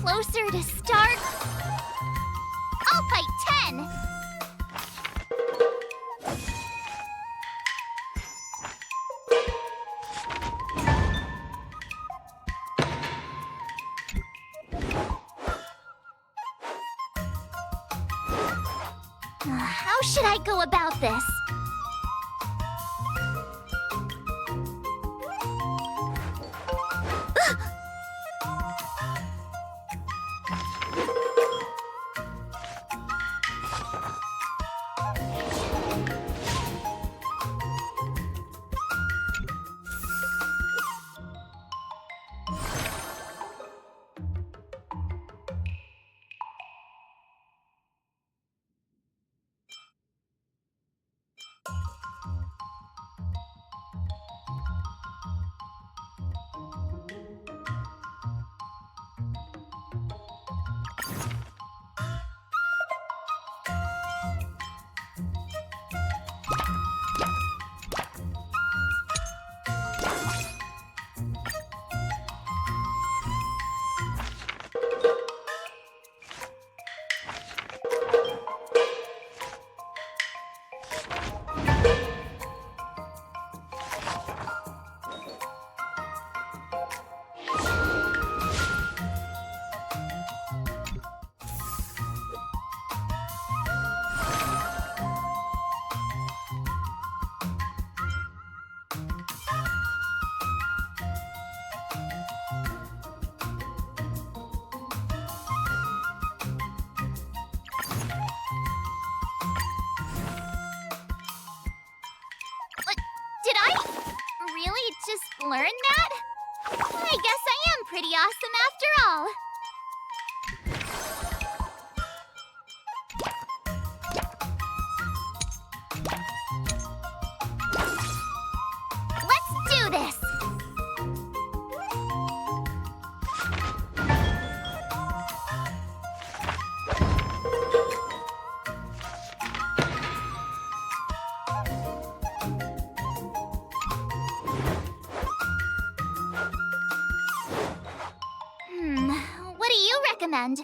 closer to start. I'll fight 10. How should I go about this? Did I really just learn that? I guess I am pretty awesome after all. Let's do this! What do you recommend?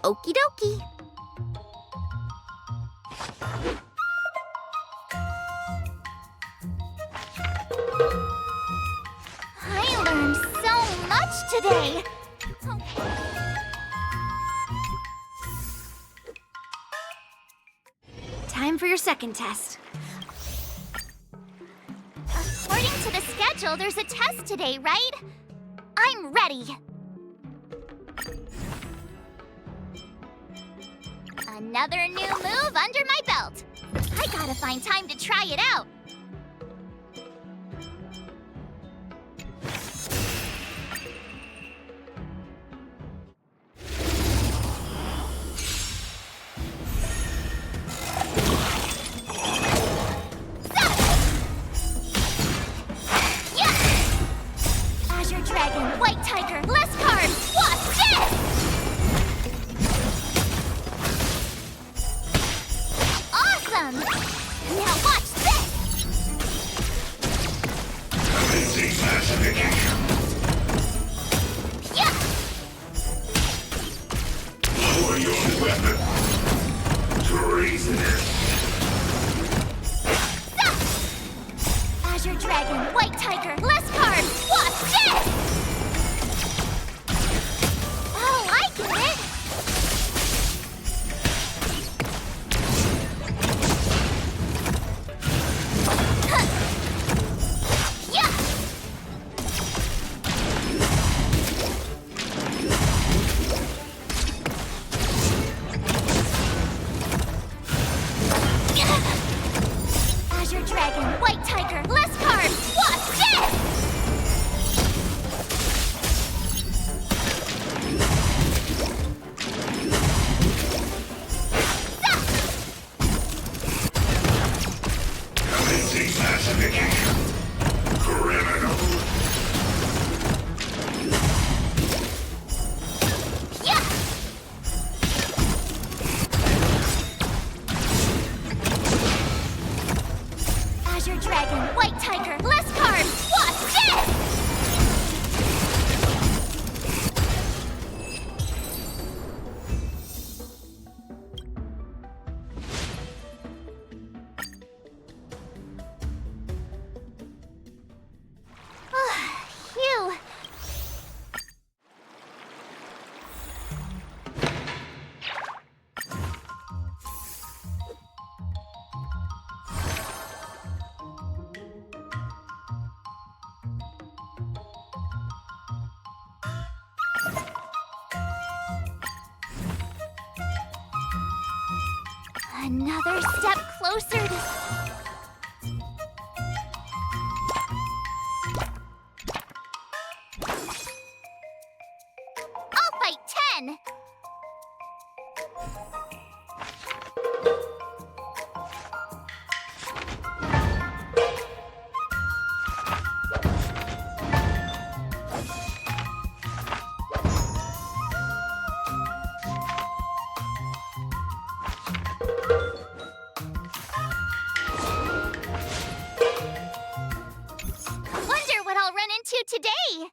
Okie dokie. I learned so much today. Time for your second test. According to the schedule, there's a test today, right? I'm ready. Another new move under my belt. I gotta find time to try it out. Dragon, white tiger, less carbs! Watch this! Awesome! Now watch this! Amazing classification. Yeah! Lower your weapon. Treasonous. Azure dragon, white tiger, less carbs! Watch this! Oh, I get it! Yeah! Azure dragon, white tiger, less carbs! Watch this! Another step closer to... I'll fight 10! Wonder what I'll run into today!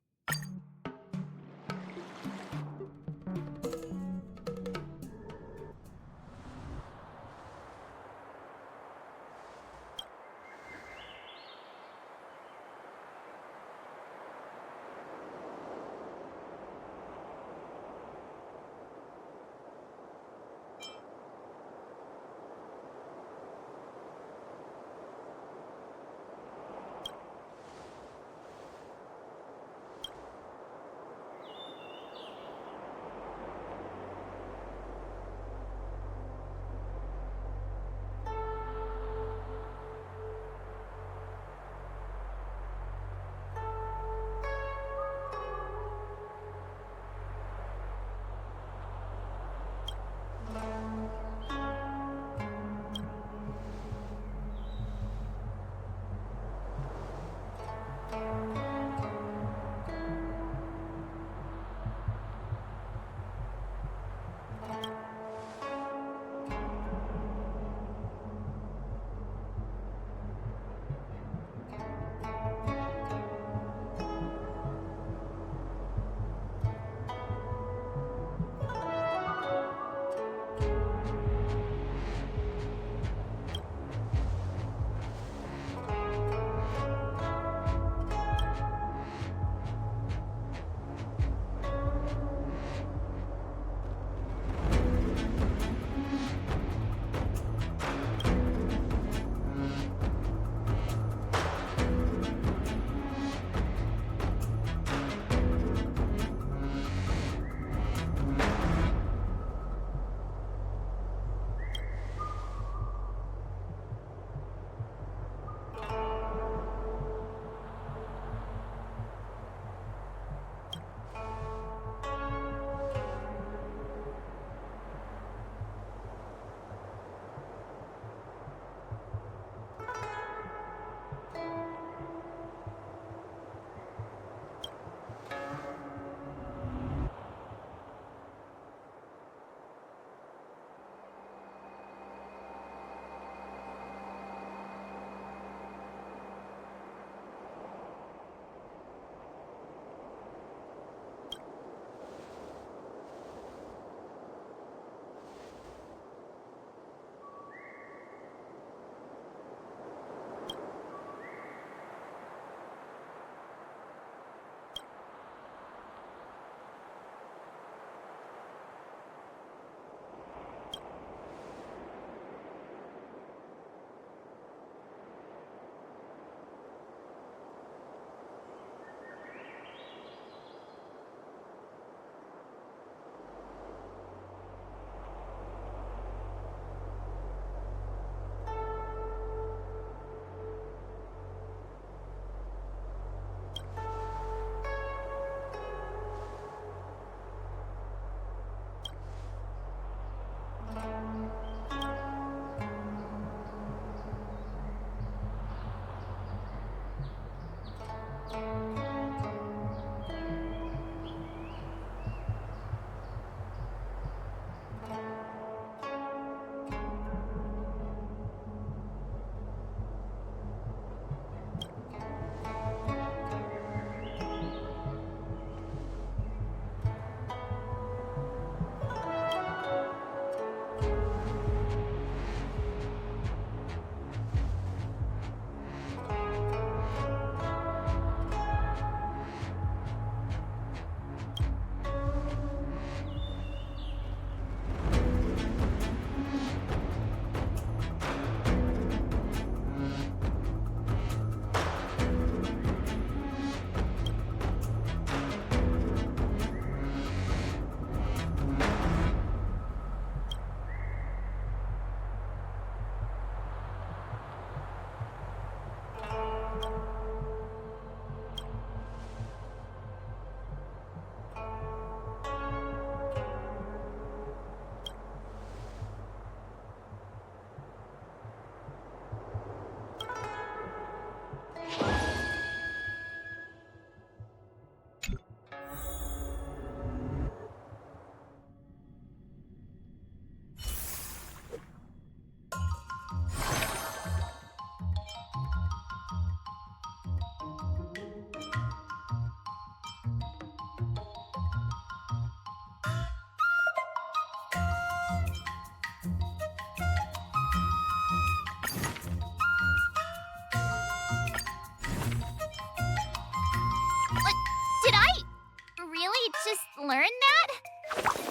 learn that?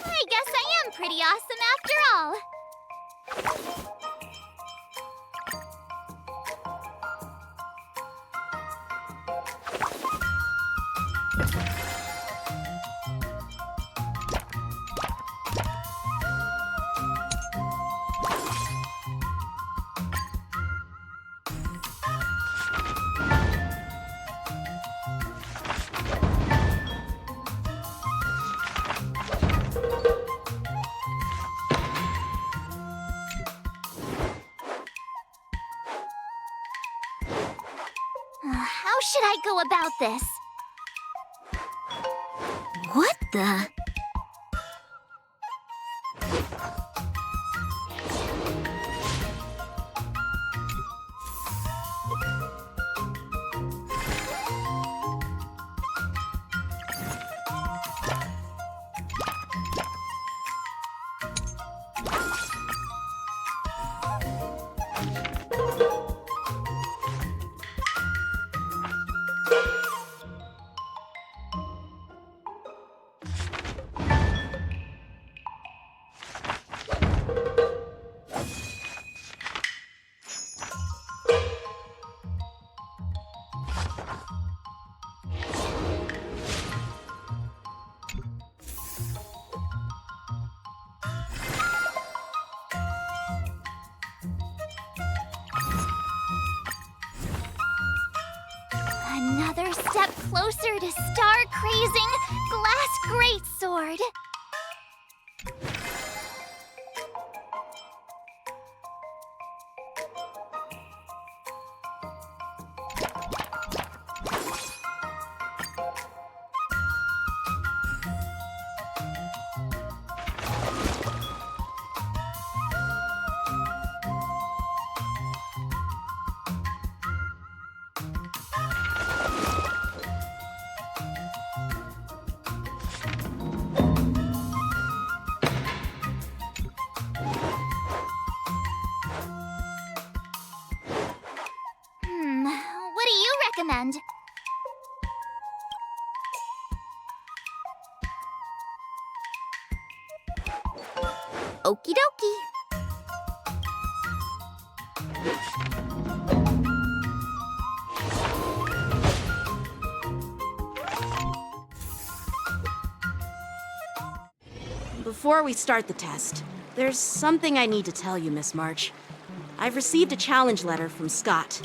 I guess I am pretty awesome after all. How should I go about this? What the? Another step closer to star-crazing glass greatsword. What do you recommend? Okie dokie. Before we start the test, there's something I need to tell you, Miss March. I've received a challenge letter from Scott.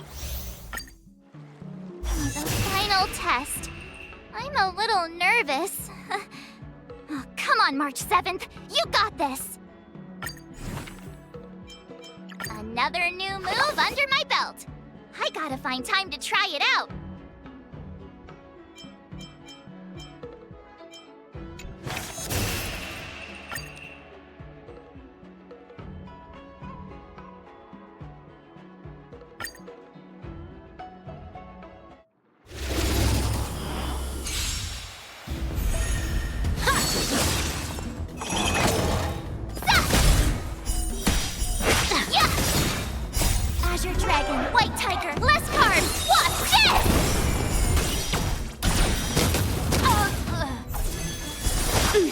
The final test. I'm a little nervous. Oh, come on, March 7th. You got this. Another new move under my belt. I gotta find time to try it out. Azure Dragon, White Tiger, less carbs! Watch this!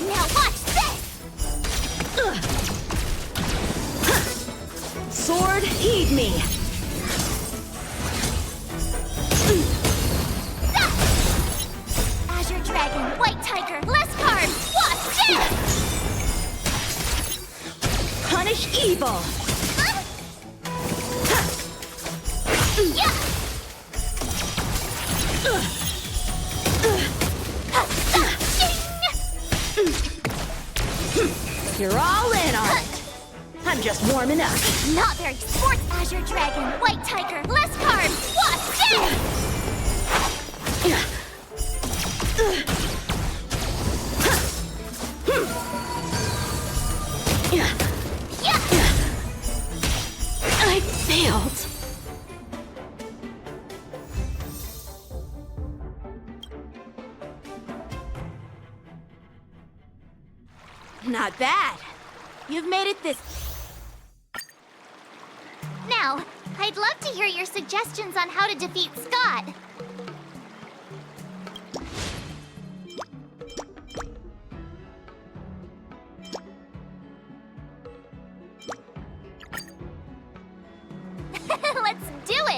Now watch this! Sword, heed me! Azure Dragon, White Tiger, less carbs! Watch this! Punish evil! Yeah! You're all in on it! I'm just warming up. Not very sports. Azure Dragon, White Tiger, less carbs! Watch this! Yeah! I failed. Not bad. You've made it this... Now, I'd love to hear your suggestions on how to defeat Scott.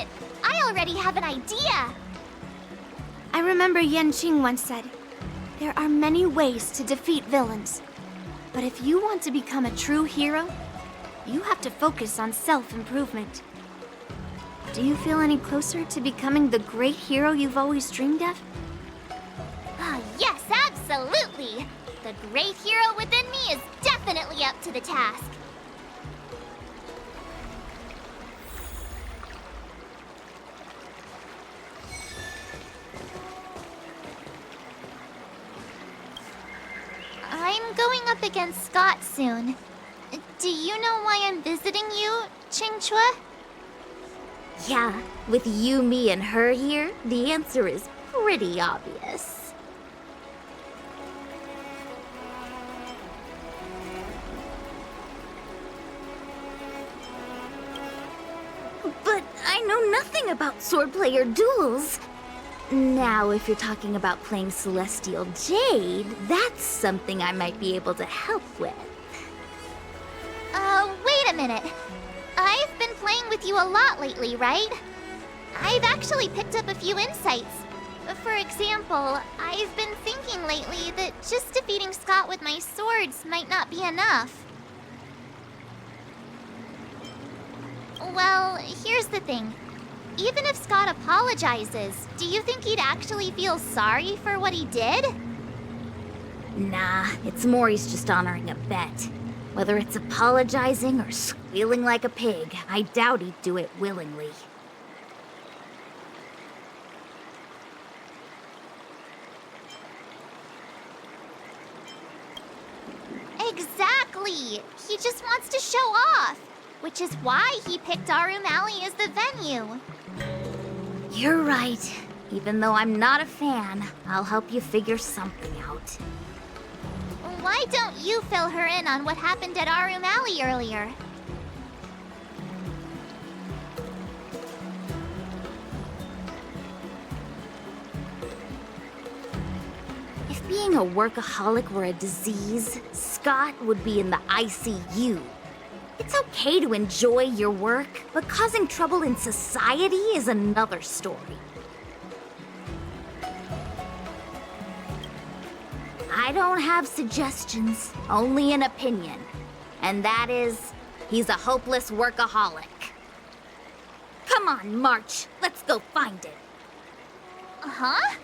it. I already have an idea. I remember Yanqing once said, there are many ways to defeat villains. But if you want to become a true hero, you have to focus on self-improvement. Do you feel any closer to becoming the great hero you've always dreamed of? Ah, yes, absolutely. The great hero within me is definitely up to the task. I'm going up against Scott soon. Do you know why I'm visiting you, qingque? Yeah, with you, me, and her here, the answer is pretty obvious. But I know nothing about swordplay or duels. Now, if you're talking about playing Celestial Jade, that's something I might be able to help with. Wait a minute. I've been playing with you a lot lately, right? I've actually picked up a few insights. For example, I've been thinking lately that just defeating Scott with my swords might not be enough. Well, here's the thing. Even if Scott apologizes, do you think he'd actually feel sorry for what he did? Nah, it's more he's just honoring a bet. Whether it's apologizing or squealing like a pig, I doubt he'd do it willingly. Exactly! He just wants to show off, which is why he picked Arum Alley as the venue. You're right. Even though I'm not a fan, I'll help you figure something out. Why don't you fill her in on what happened at Arum Alley earlier? If being a workaholic were a disease, Scott would be in the ICU. It's okay to enjoy your work, but causing trouble in society is another story. I don't have suggestions, only an opinion. And that is, he's a hopeless workaholic. Come on, March, let's go find it. Huh?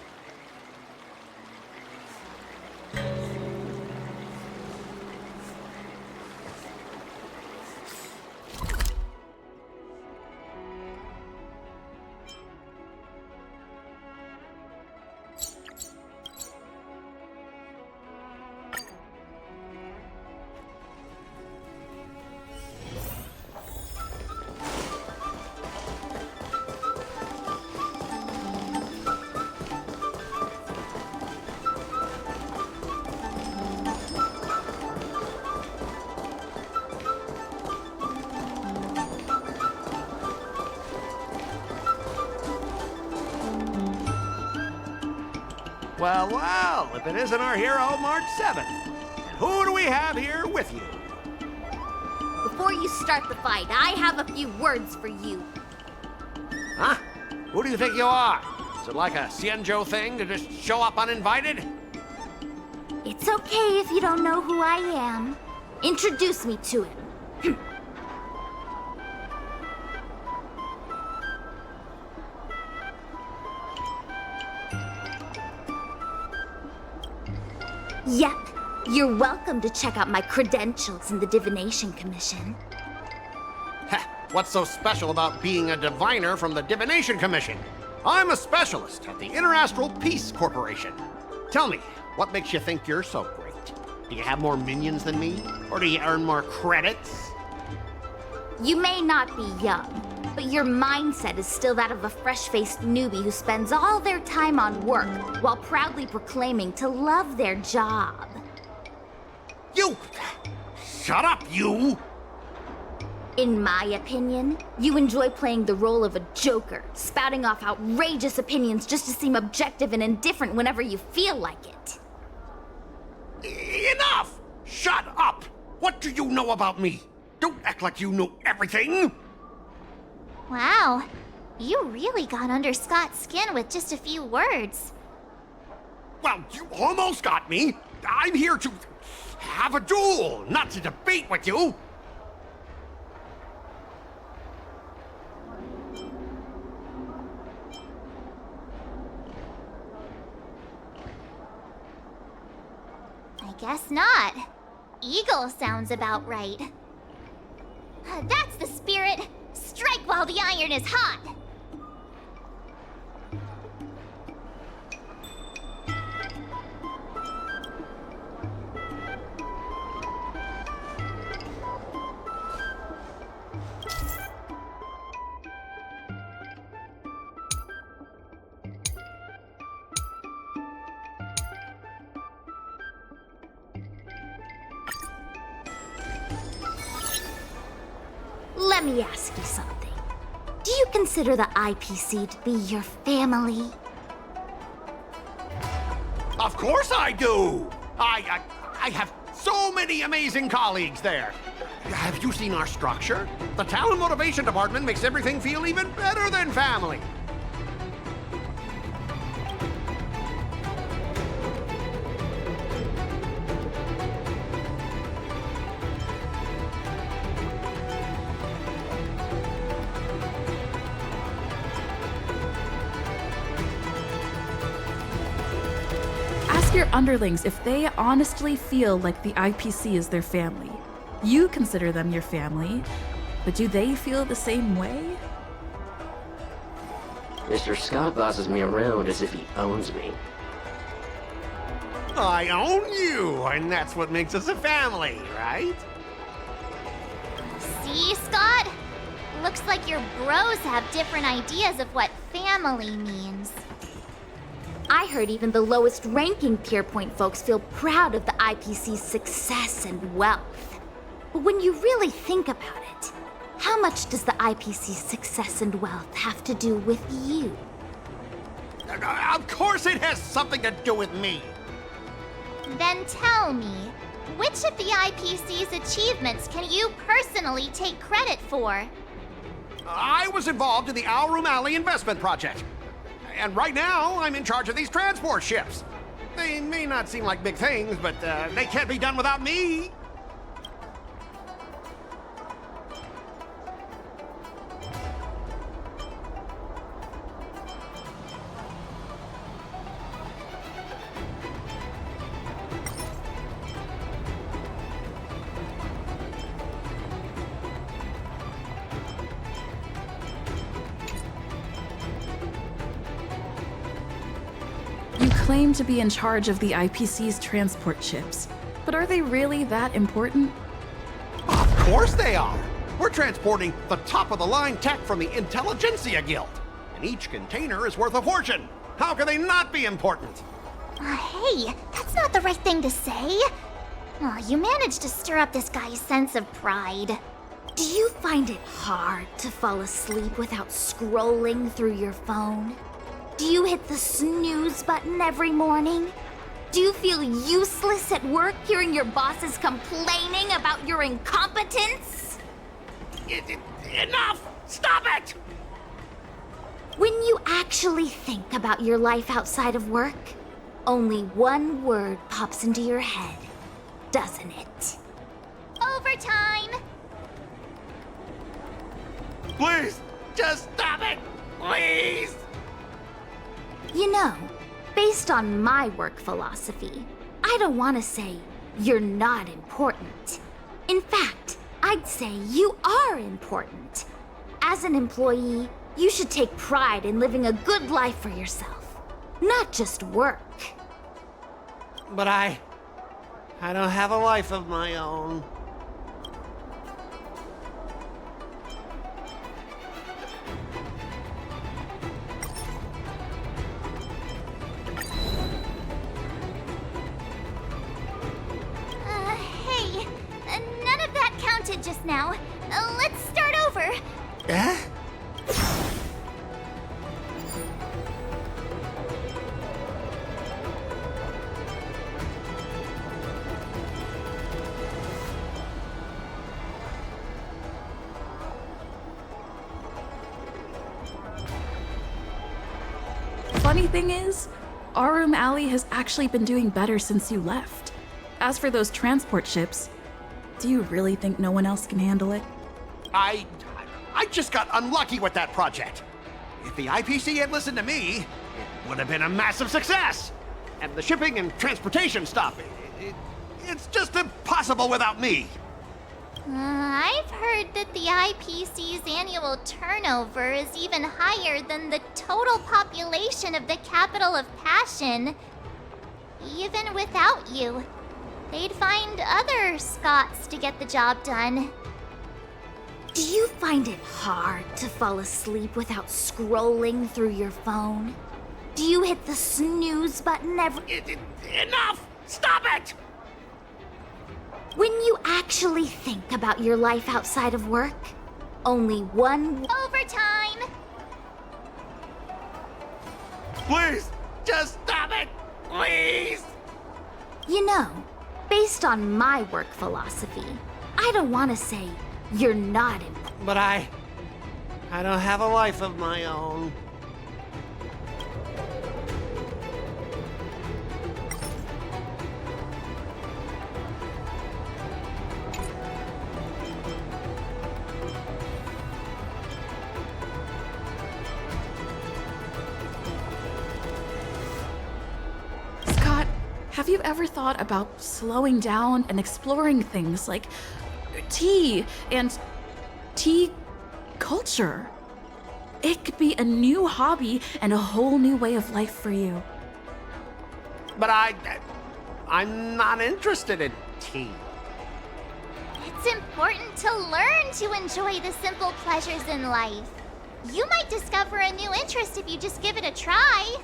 Well, well, if it isn't our hero, March 7th. And who do we have here with you? Before you start the fight, I have a few words for you. Huh? Who do you think you are? Is it like a Xianzhou thing to just show up uninvited? It's okay if you don't know who I am. Introduce me to him. Yep, you're welcome to check out my credentials in the Divination Commission. Heh, what's so special about being a diviner from the Divination Commission? I'm a specialist at the Interastral Peace Corporation. Tell me, what makes you think you're so great? Do you have more minions than me? Or do you earn more credits? You may not be young, but your mindset is still that of a fresh-faced newbie who spends all their time on work while proudly proclaiming to love their job. You! Shut up, you! In my opinion, you enjoy playing the role of a joker, spouting off outrageous opinions just to seem objective and indifferent whenever you feel like it. Enough! Shut up! What do you know about me? Don't act like you know everything! Wow. You really got under Scott's skin with just a few words. Well, you almost got me. I'm here to have a duel, not to debate with you. I guess not. Eagle sounds about right. That's the spirit. Strike while the iron is hot. Let me ask you something. Do you consider the IPC to be your family? Of course I do. I have so many amazing colleagues there. Have you seen our structure? The talent motivation department makes everything feel even better than family. Ask your underlings if they honestly feel like the IPC is their family. You consider them your family, but do they feel the same way? Mr. Scott bosses me around as if he owns me. I own you, and that's what makes us a family, right? See, Scott? Looks like your bros have different ideas of what family means. I heard even the lowest ranking Pierpoint folks feel proud of the IPC's success and wealth. But when you really think about it, how much does the IPC's success and wealth have to do with you? Of course it has something to do with me. Then tell me, which of the IPC's achievements can you personally take credit for? I was involved in the Alroom Alley investment project. And right now, I'm in charge of these transport ships. They may not seem like big things, but they can't be done without me. You claim to be in charge of the IPC's transport ships, but are they really that important? Of course they are. We're transporting the top-of-the-line tech from the Intelligentsia Guild. And each container is worth a fortune. How can they not be important? Hey, that's not the right thing to say. Oh, you managed to stir up this guy's sense of pride. Do you find it hard to fall asleep without scrolling through your phone? Do you hit the snooze button every morning? Do you feel useless at work hearing your bosses complaining about your incompetence? Enough! Stop it! When you actually think about your life outside of work, only one word pops into your head, doesn't it? Overtime! Please, just stop it! Please! You know, based on my work philosophy, I don't want to say you're not important. In fact, I'd say you are important. As an employee, you should take pride in living a good life for yourself, not just work. But I don't have a life of my own. Hey, none of that counted just now. Let's start over. Eh? funny thing is, our room alley has actually been doing better since you left. As for those transport ships, do you really think no one else can handle it? I just got unlucky with that project. If the IPC had listened to me, it would have been a massive success. And the shipping and transportation stuff, it's just impossible without me. I've heard that the IPC's annual turnover is even higher than the total population of the capital of Passion. Even without you, they'd find other Scots to get the job done. Do you find it hard to fall asleep without scrolling through your phone? Do you hit the snooze button Enough! Stop it! When you actually think about your life outside of work, only one... Overtime! Please, just stop it! Please! You know, based on my work philosophy, I don't want to say you're not important. But I don't have a life of my own. Scott, have you ever thought about slowing down and exploring things like tea and tea culture? It could be a new hobby and a whole new way of life for you. But I'm not interested in tea. It's important to learn to enjoy the simple pleasures in life. You might discover a new interest if you just give it a try.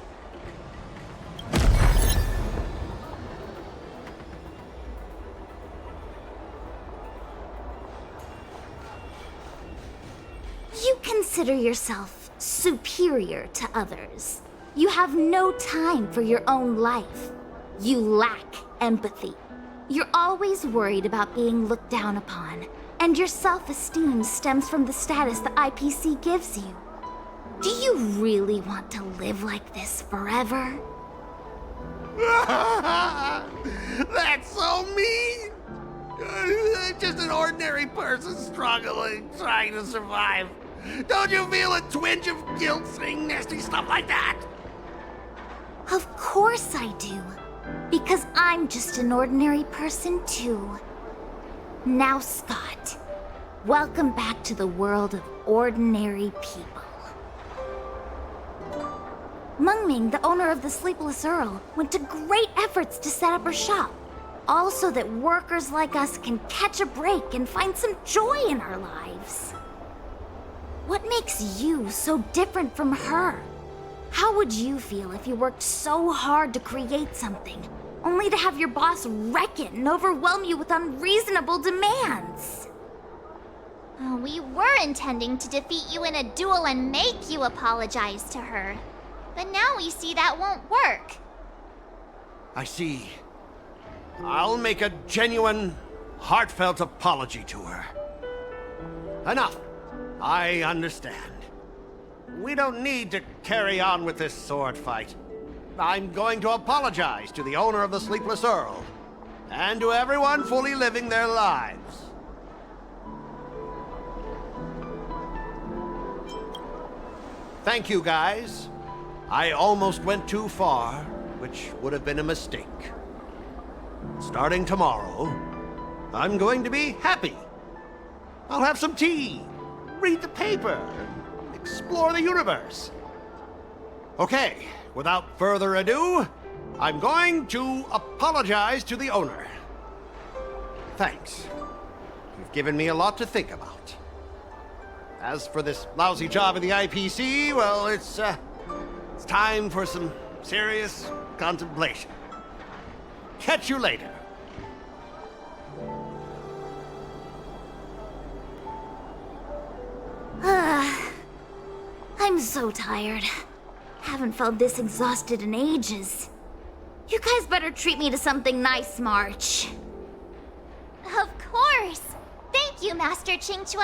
You consider yourself superior to others. You have no time for your own life. You lack empathy. You're always worried about being looked down upon, and your self-esteem stems from the status the IPC gives you. Do you really want to live like this forever? That's so mean! Just an ordinary person struggling, trying to survive. Don't you feel a twinge of guilt saying nasty stuff like that? Of course I do. Because I'm just an ordinary person too. Now, Scott, welcome back to the world of ordinary people. Mungming, the owner of the Sleepless Earl, went to great efforts to set up her shop. All so that workers like us can catch a break and find some joy in our lives. What makes you so different from her? How would you feel if you worked so hard to create something, only to have your boss wreck it and overwhelm you with unreasonable demands? We were intending to defeat you in a duel and make you apologize to her. But now we see that won't work. I see. I'll make a genuine, heartfelt apology to her. Enough. I understand. We don't need to carry on with this sword fight. I'm going to apologize to the owner of the Sleepless Earl, and to everyone fully living their lives. Thank you, guys. I almost went too far, which would have been a mistake. Starting tomorrow, I'm going to be happy. I'll have some tea, read the paper, and explore the universe. Okay, without further ado, I'm going to apologize to the owner. Thanks. You've given me a lot to think about. As for this lousy job in the IPC, well, it's time for some serious contemplation. Catch you later. I'm so tired. Haven't felt this exhausted in ages. You guys better treat me to something nice, March. Of course. Thank you, Master Qingque.